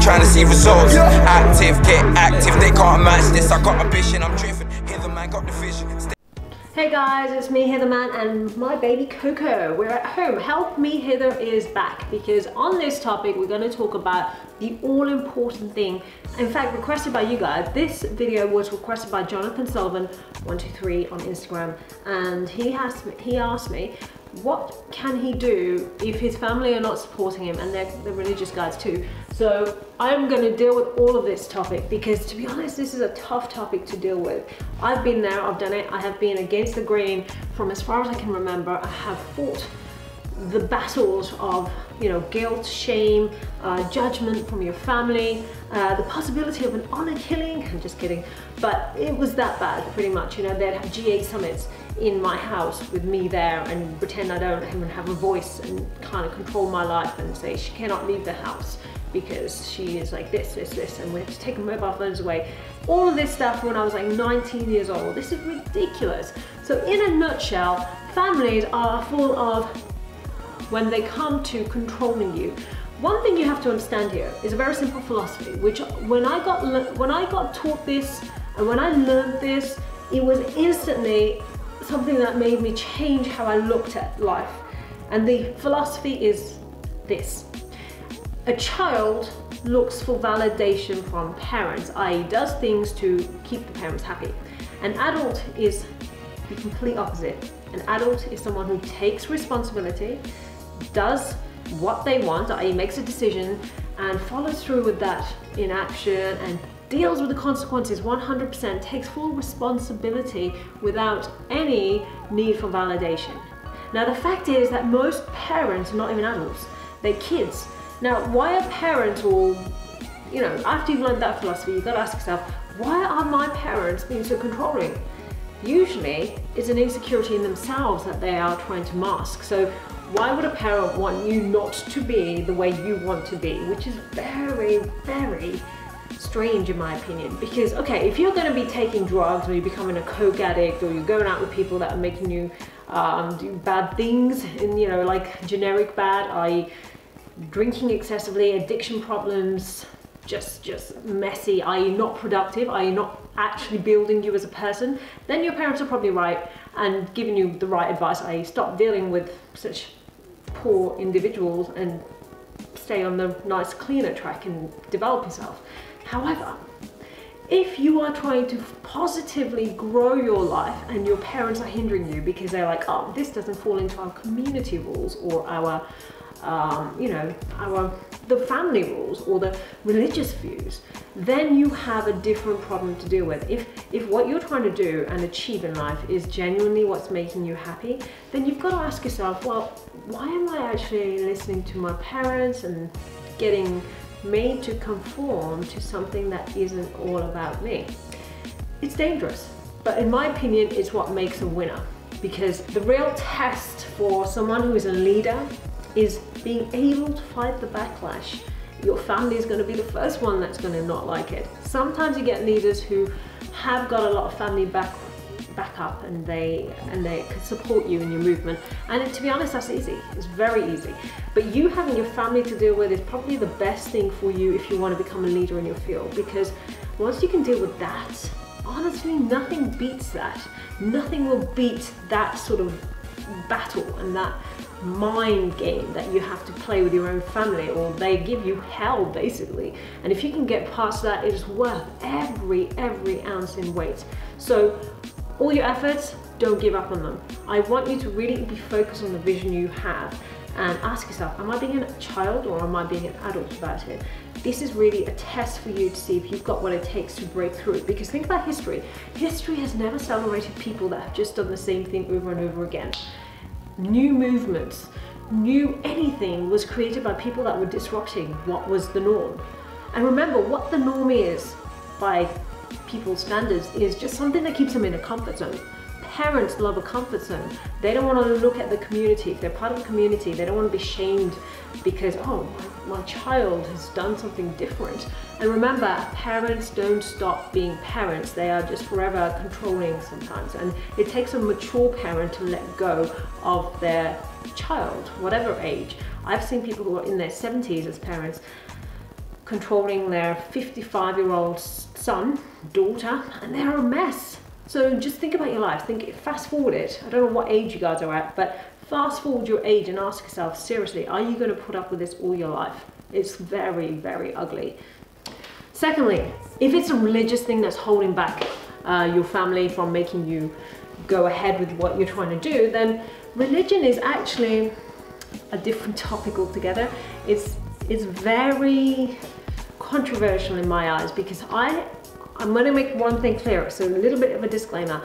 trying to see results. Active, get active, they can't match this. I got ambition, I'm driven. Hither, man, got the vision. Hey guys, it's me, Hither Man, and my baby Coco. We're at home. Help Me Hither is back, because on this topic we're going to talk about the all-important thing. In fact, requested by you guys. This video was requested by Jonathan Sullivan 123 on Instagram, and he asked me what can he do if his family are not supporting him, and they're religious guys too. So I'm going to deal with all of this topic, because to be honest, this is a tough topic to deal with. I've been there, I've done it, I have been against the grain from as far as I can remember. I have fought the battles of, you know, guilt, shame, judgment from your family, the possibility of an honor killing. I'm just kidding, but it was that bad pretty much. You know, they'd have G8 summits in my house with me there and pretend I don't even have a voice and kind of control my life and say she cannot leave the house because she is like this, and we have to take her mobile phones away. All of this stuff when I was like 19 years old. This is ridiculous. So in a nutshell, families are full of, when they come to controlling you, one thing you have to understand here is a very simple philosophy, which when I got taught this and when I learned this, it was instantly something that made me change how I looked at life. And the philosophy is this: a child looks for validation from parents, i.e. does things to keep the parents happy. An adult is the complete opposite. An adult is someone who takes responsibility, does what they want, i.e. makes a decision, and follows through with that in action and deals with the consequences 100%, takes full responsibility without any need for validation. Now the fact is that most parents are not even adults, they're kids. Now why are parents all, you know, after you've learned that philosophy, you've got to ask yourself, why are my parents being so controlling? Usually it's an insecurity in themselves that they are trying to mask. So why would a parent want you not to be the way you want to be? Which is very, very strange in my opinion. Because, okay, if you're going to be taking drugs, or you're becoming a coke addict, or you're going out with people that are making you do bad things, and, you know, like generic bad, i.e. drinking excessively, addiction problems, just messy, i.e. not productive, i.e. not actually building you as a person, then your parents are probably right and giving you the right advice, i.e. stop dealing with such poor individuals and stay on the nice cleaner track and develop yourself. However, if you are trying to positively grow your life and your parents are hindering you because they're like, oh, this doesn't fall into our community rules or our you know, the family rules or the religious views, then you have a different problem to deal with. If what you're trying to do and achieve in life is genuinely what's making you happy, then you've got to ask yourself, well, why am I actually listening to my parents and getting made to conform to something that isn't all about me? It's dangerous, but in my opinion, it's what makes a winner. Because the real test for someone who is a leader is being able to fight the backlash. Your family is going to be the first one that's going to not like it. Sometimes you get leaders who have got a lot of family backup and they can support you in your movement, and to be honest, that's easy. It's very easy. But you having your family to deal with is probably the best thing for you if you want to become a leader in your field, because once you can deal with that, honestly, nothing beats that. Nothing will beat that sort of battle and that mind game that you have to play with your own family, or they give you hell basically. And if you can get past that, it is worth every ounce in weight. So all your efforts, don't give up on them. I want you to really be focused on the vision you have and ask yourself, am I being a child or am I being an adult about it? This is really a test for you to see if you've got what it takes to break through. Because think about history. History has never celebrated people that have just done the same thing over and over again. New movements, new anything was created by people that were disrupting what was the norm. And remember, what the norm is by people's standards is just something that keeps them in a comfort zone. Parents love a comfort zone. They don't want to look at the community. If they're part of a community, they don't want to be shamed because, oh, my child has done something different. And remember, parents don't stop being parents. They are just forever controlling sometimes. And it takes a mature parent to let go of their child, whatever age. I've seen people who are in their 70s as parents controlling their 55-year-old son, daughter, and they're a mess. So just think about your life. Fast forward it. I don't know what age you guys are at, but fast forward your age and ask yourself, seriously, are you going to put up with this all your life? It's very, very ugly. Secondly, if it's a religious thing that's holding back your family from making you go ahead with what you're trying to do, then religion is actually a different topic altogether. It's very controversial in my eyes, because I'm going to make one thing clear, so a little bit of a disclaimer.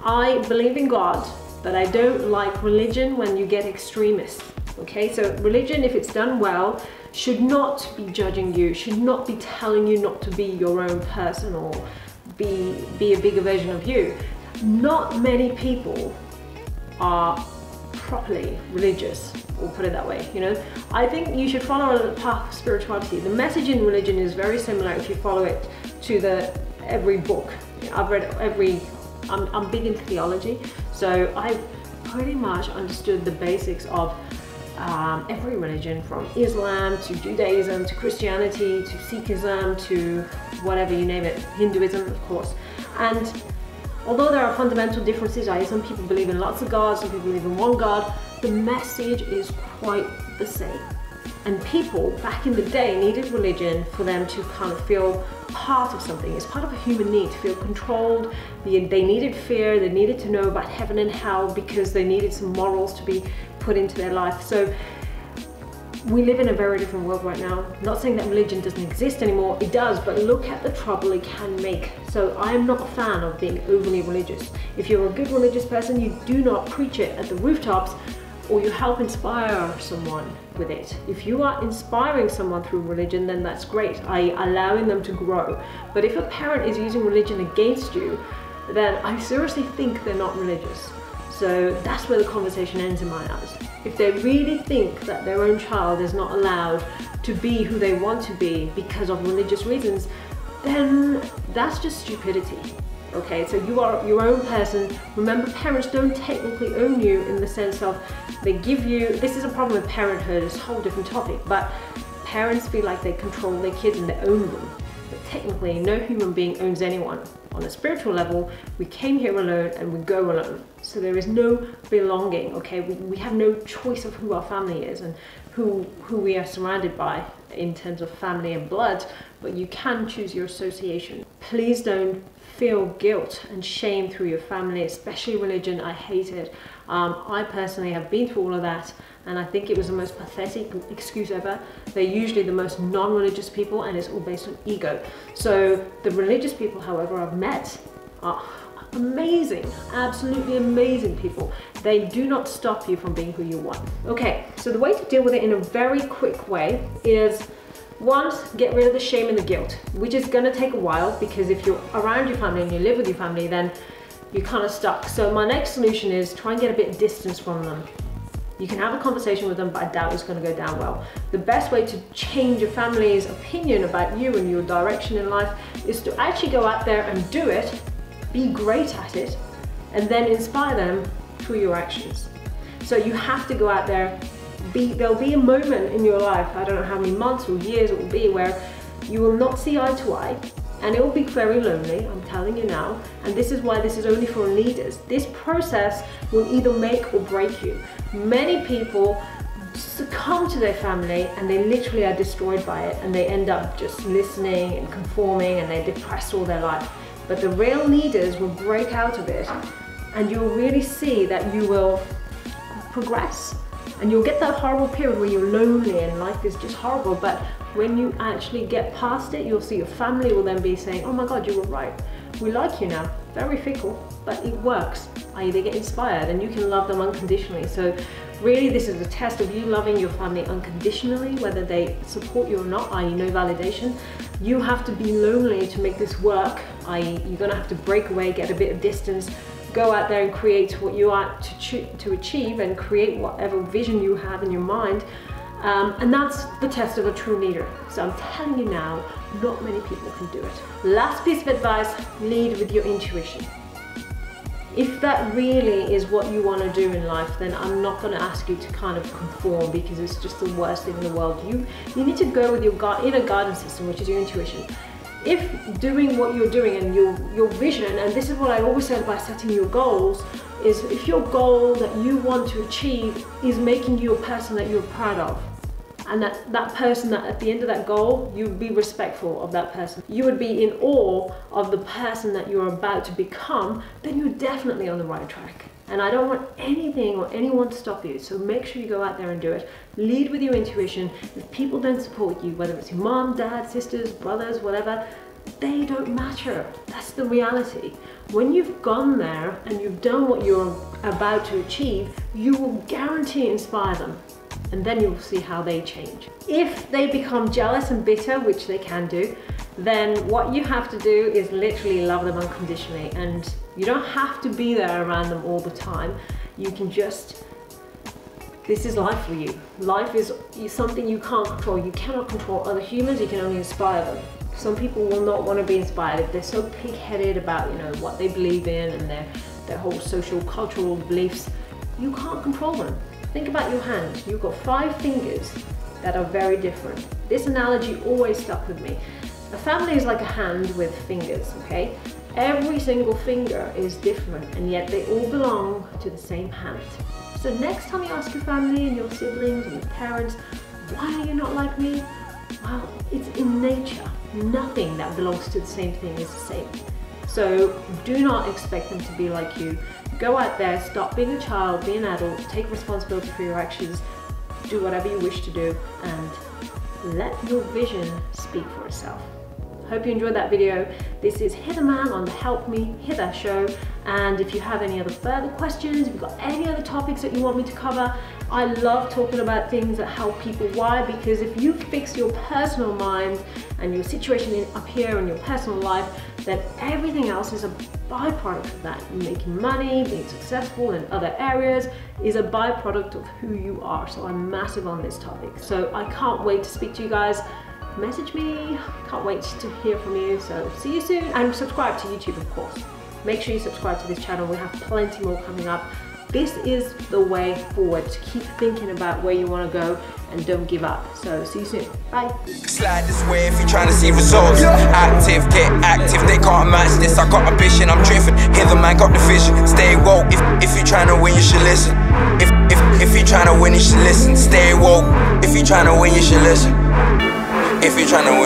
I believe in God, but I don't like religion when you get extremists. Okay, so religion, if it's done well, should not be judging you, should not be telling you not to be your own person or be a bigger version of you. Not many people are properly religious, we'll put it that way, you know. I think you should follow the path of spirituality. The message in religion is very similar if you follow it to every book. I've read I'm big into theology, so I've pretty much understood the basics of every religion, from Islam to Judaism to Christianity to Sikhism to whatever you name it, Hinduism of course. And although there are fundamental differences, some people believe in lots of gods, some people believe in one God, the message is quite the same. And people back in the day needed religion for them to kind of feel part of something. It's part of a human need to feel controlled. They needed fear, they needed to know about heaven and hell because they needed some morals to be put into their life. So we live in a very different world right now. Not saying that religion doesn't exist anymore, it does, but look at the trouble it can make. So I am not a fan of being overly religious. If you're a good religious person, you do not preach it at the rooftops, or you help inspire someone with it. If you are inspiring someone through religion, then that's great. Allowing them to grow. But if a parent is using religion against you, then I seriously think they're not religious. So that's where the conversation ends in my eyes. If they really think that their own child is not allowed to be who they want to be because of religious reasons, then that's just stupidity. Okay, so you are your own person. Remember, parents don't technically own you in the sense of they give you, this is a problem with parenthood, it's a whole different topic, but parents feel like they control their kids and they own them. But technically, no human being owns anyone. On a spiritual level, we came here alone and we go alone. So there is no belonging, okay? We have no choice of who our family is and who we are surrounded by in terms of family and blood, but you can choose your association. Please don't feel guilt and shame through your family, especially religion. I hate it. I personally have been through all of that, and I think it was the most pathetic excuse ever. They're usually the most non-religious people, and it's all based on ego. So the religious people, however, I've met are amazing, absolutely amazing people. They do not stop you from being who you want. Okay, so the way to deal with it in a very quick way is, one, get rid of the shame and the guilt, which is going to take a while, because if you're around your family and you live with your family, then you're kind of stuck. So my next solution is try and get a bit of distance from them. You can have a conversation with them, but I doubt it's going to go down well. The best way to change your family's opinion about you and your direction in life is to actually go out there and do it, be great at it, and then inspire them through your actions. So you have to go out there. There'll be a moment in your life, I don't know how many months or years it will be, where you will not see eye to eye, and it will be very lonely, I'm telling you now. And this is why this is only for leaders. This process will either make or break you. Many people succumb to their family and they literally are destroyed by it, and they end up just listening and conforming, and they're depressed all their life. But the real leaders will break out of it, and you'll really see that you will progress. And you'll get that horrible period where you're lonely and life is just horrible, but when you actually get past it, you'll see your family will then be saying, oh my God, you were right. We like you now. Very fickle, but it works. They get inspired and you can love them unconditionally. So really, this is a test of you loving your family unconditionally, whether they support you or not, i.e. no validation. You have to be lonely to make this work, i.e. you're gonna have to break away, get a bit of distance, go out there and create what you are to achieve, and create whatever vision you have in your mind. And that's the test of a true leader. So I'm telling you now, not many people can do it. Last piece of advice, lead with your intuition. if that really is what you want to do in life, then I'm not going to ask you to kind of conform, because it's just the worst thing in the world. You need to go with your inner guidance system, which is your intuition. If doing what you're doing and your vision, and this is what I always say by setting your goals, is if your goal that you want to achieve is making you a person that you're proud of, and that person, that at the end of that goal, you would be respectful of that person, you would be in awe of the person that you're about to become, then you're definitely on the right track. And I don't want anything or anyone to stop you, so make sure you go out there and do it. Lead with your intuition. If people don't support you, whether it's your mom, dad, sisters, brothers, whatever, they don't matter. That's the reality. When you've gone there and you've done what you're about to achieve, you will guarantee inspire them. And then you'll see how they change. If they become jealous and bitter, which they can do, then what you have to do is literally love them unconditionally. And you don't have to be there around them all the time. You can just, this is life for you. Life is something you can't control. You cannot control other humans, you can only inspire them. Some people will not want to be inspired if they're so pig-headed about, what they believe in and their whole social, cultural beliefs. You can't control them. Think about your hand. You've got 5 fingers that are very different. This analogy always stuck with me. A family is like a hand with fingers, okay? Every single finger is different, and yet they all belong to the same hand. So next time you ask your family and your siblings and your parents, why are you not like me? Well, it's in nature. Nothing that belongs to the same thing is the same. So do not expect them to be like you. Go out there, stop being a child, be an adult, take responsibility for your actions, do whatever you wish to do, and let your vision speak for itself. Hope you enjoyed that video. This is Hither Mann on the Help Me Hither show, and if you have any other further questions, if you've got any other topics that you want me to cover, I love talking about things that help people. Why? Because if you fix your personal mind and your situation up here in your personal life, then everything else is a byproduct of that. Making money, being successful in other areas is a byproduct of who you are. So I'm massive on this topic. So I can't wait to speak to you guys. Message me, can't wait to hear from you. So see you soon, and subscribe to YouTube, of course. Make sure you subscribe to this channel. We have plenty more coming up. This is the way forward, to keep thinking about where you want to go and don't give up. So see you soon. Bye. Slide this way if you're trying to see results. Active, get active, they can't match this. I got ambition, I'm driven. Hither man got the vision. Stay woke. If you're trying to win, you should listen. If you're trying to win, you should listen. Stay woke. If you're trying to win, you should listen. If you're trying to win.